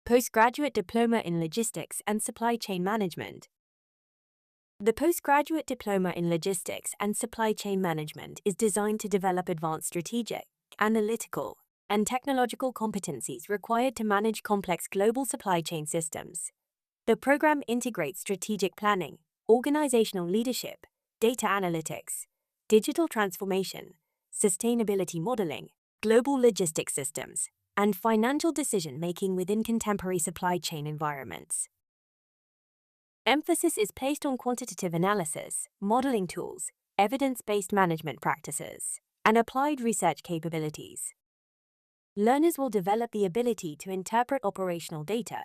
Postgraduate Diploma in Logistics and Supply Chain Management. The Postgraduate Diploma in Logistics and Supply Chain Management is designed to develop advanced strategic, analytical, and technological competencies required to manage complex global supply chain systems. The program integrates strategic planning, organizational leadership, data analytics, digital transformation, sustainability modeling, global logistics systems, and financial decision-making within contemporary supply chain environments. Emphasis is placed on quantitative analysis, modeling tools, evidence-based management practices, and applied research capabilities. Learners will develop the ability to interpret operational data,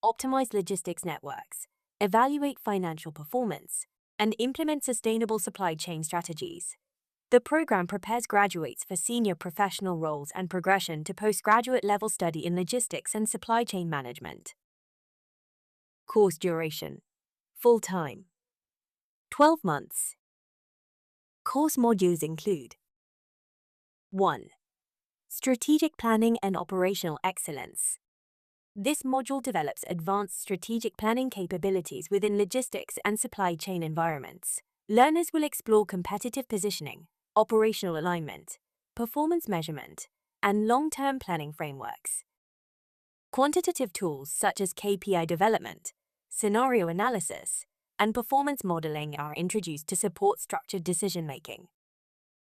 optimize logistics networks, evaluate financial performance, and implement sustainable supply chain strategies. The program prepares graduates for senior professional roles and progression to postgraduate-level study in logistics and supply chain management. Course duration: full-time, 12 months. Course modules include 1. Strategic Planning and Operational Excellence. This module develops advanced strategic planning capabilities within logistics and supply chain environments. Learners will explore competitive positioning, operational alignment, performance measurement, and long-term planning frameworks. Quantitative tools such as KPI development, scenario analysis, and performance modeling are introduced to support structured decision-making.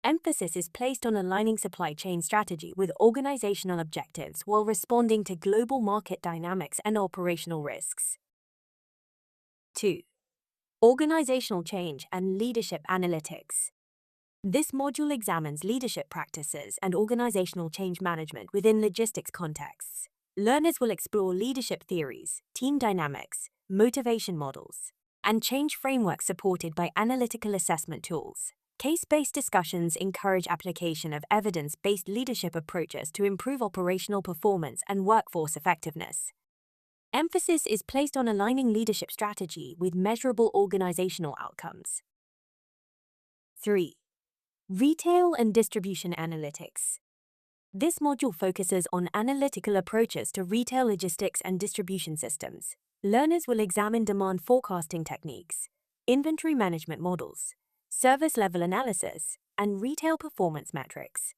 Emphasis is placed on aligning supply chain strategy with organizational objectives while responding to global market dynamics and operational risks. 2. Organizational change and leadership analytics. This module examines leadership practices and organizational change management within logistics contexts. Learners will explore leadership theories, team dynamics, motivation models, and change frameworks supported by analytical assessment tools. Case-based discussions encourage application of evidence-based leadership approaches to improve operational performance and workforce effectiveness. Emphasis is placed on aligning leadership strategy with measurable organizational outcomes. 3. Retail and Distribution Analytics. This module focuses on analytical approaches to retail logistics and distribution systems. Learners will examine demand forecasting techniques, inventory management models, service level analysis, and retail performance metrics.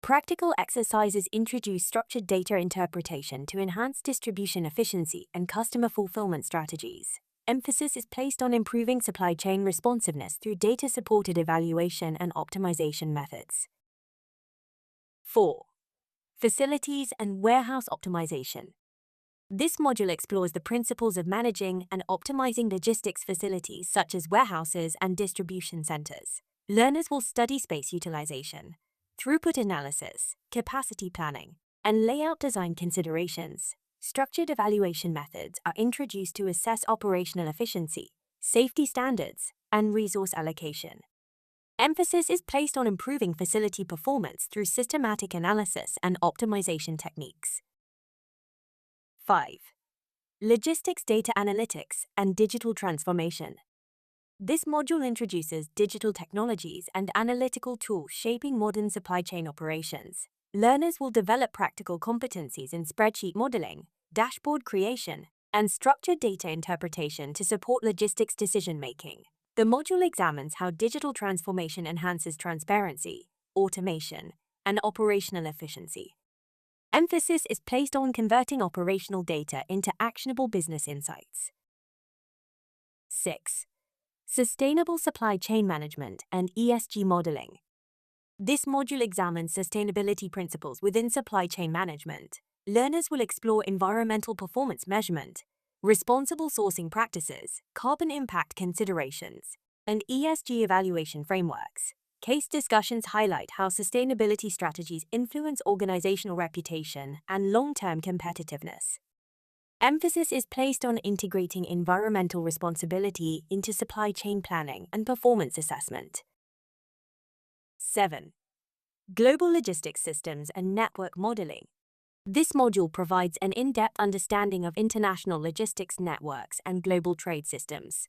Practical exercises introduce structured data interpretation to enhance distribution efficiency and customer fulfillment strategies. Emphasis is placed on improving supply chain responsiveness through data-supported evaluation and optimization methods. 4. Facilities and Warehouse Optimization. This module explores the principles of managing and optimizing logistics facilities such as warehouses and distribution centers. Learners will study space utilization, throughput analysis, capacity planning, and layout design considerations. Structured evaluation methods are introduced to assess operational efficiency, safety standards, and resource allocation. Emphasis is placed on improving facility performance through systematic analysis and optimization techniques. 5. Logistics Data Analytics and Digital Transformation. This module introduces digital technologies and analytical tools shaping modern supply chain operations. Learners will develop practical competencies in spreadsheet modeling, dashboard creation, and structured data interpretation to support logistics decision-making. The module examines how digital transformation enhances transparency, automation, and operational efficiency. Emphasis is placed on converting operational data into actionable business insights. 6. Sustainable Supply Chain Management and ESG Modeling. This module examines sustainability principles within supply chain management. Learners will explore environmental performance measurement, responsible sourcing practices, carbon impact considerations, and ESG evaluation frameworks. Case discussions highlight how sustainability strategies influence organizational reputation and long-term competitiveness. Emphasis is placed on integrating environmental responsibility into supply chain planning and performance assessment. 7. Global Logistics Systems and Network Modeling. This module provides an in-depth understanding of international logistics networks and global trade systems.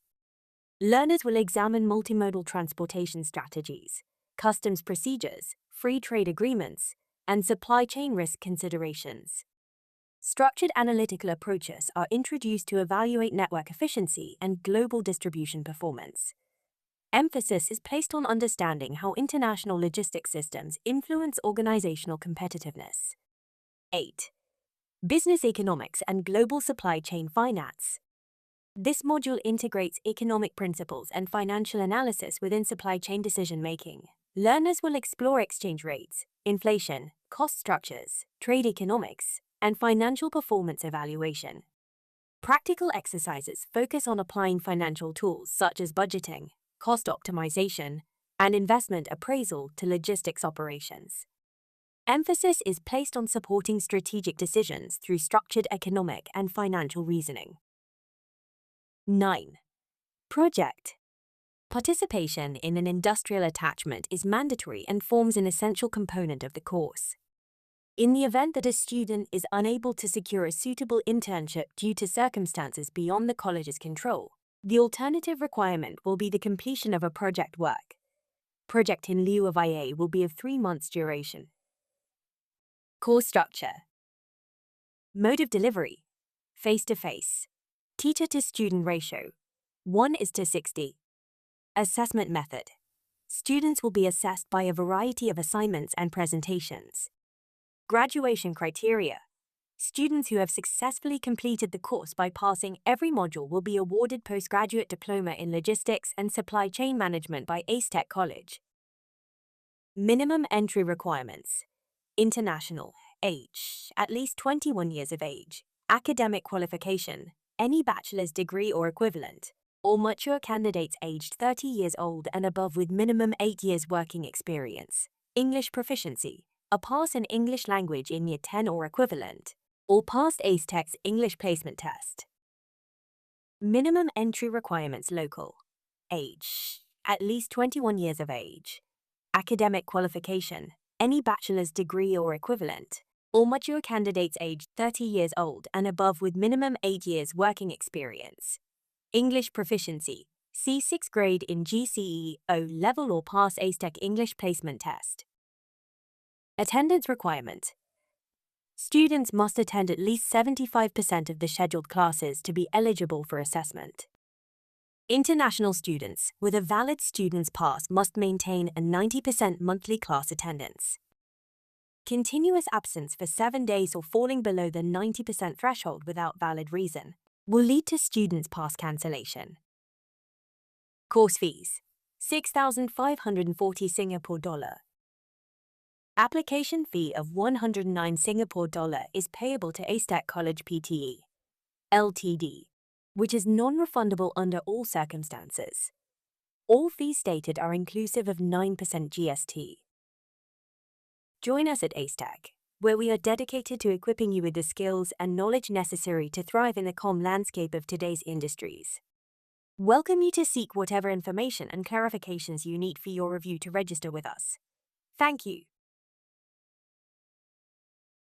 Learners will examine multimodal transportation strategies, customs procedures, free trade agreements, and supply chain risk considerations. Structured analytical approaches are introduced to evaluate network efficiency and global distribution performance. Emphasis is placed on understanding how international logistics systems influence organizational competitiveness. 8. Business economics and global supply chain finance. This module integrates economic principles and financial analysis within supply chain decision-making. Learners will explore exchange rates, inflation, cost structures, trade economics, and financial performance evaluation. Practical exercises focus on applying financial tools such as budgeting, cost optimization, and investment appraisal to logistics operations. Emphasis is placed on supporting strategic decisions through structured economic and financial reasoning. 9. Project. Participation in an industrial attachment is mandatory and forms an essential component of the course. In the event that a student is unable to secure a suitable internship due to circumstances beyond the college's control, the alternative requirement will be the completion of a project work. Project in lieu of IA will be of 3 months duration. Course structure. Mode of delivery: face-to-face. Teacher-to-student ratio: 1:60. Assessment method: students will be assessed by a variety of assignments and presentations. Graduation criteria: students who have successfully completed the course by passing every module will be awarded Postgraduate Diploma in Logistics and Supply Chain Management by AceTek College. Minimum entry requirements: international, age, at least 21 years of age, academic qualification, any bachelor's degree or equivalent, or mature candidates aged 30 years old and above with minimum 8 years working experience, English proficiency, a pass in English language in Year 10 or equivalent, or passed AceTek's English placement test. Minimum entry requirements: local, age, at least 21 years of age, academic qualification, any bachelor's degree or equivalent, or mature candidates aged 30 years old and above with minimum 8 years working experience. English proficiency: C6 grade in GCE, O level or pass AceTek English placement test. Attendance requirement: students must attend at least 75% of the scheduled classes to be eligible for assessment. International students with a valid student's pass must maintain a 90% monthly class attendance. Continuous absence for 7 days or falling below the 90% threshold without valid reason will lead to students' pass cancellation. Course fees: 6,540 Singapore dollar. Application fee of 109 Singapore dollar is payable to AceTek College Pte. Ltd, which is non-refundable under all circumstances. All fees stated are inclusive of 9% GST. Join us at AceTek, where we are dedicated to equipping you with the skills and knowledge necessary to thrive in the comm landscape of today's industries. Welcome you to seek whatever information and clarifications you need for your review to register with us. Thank you.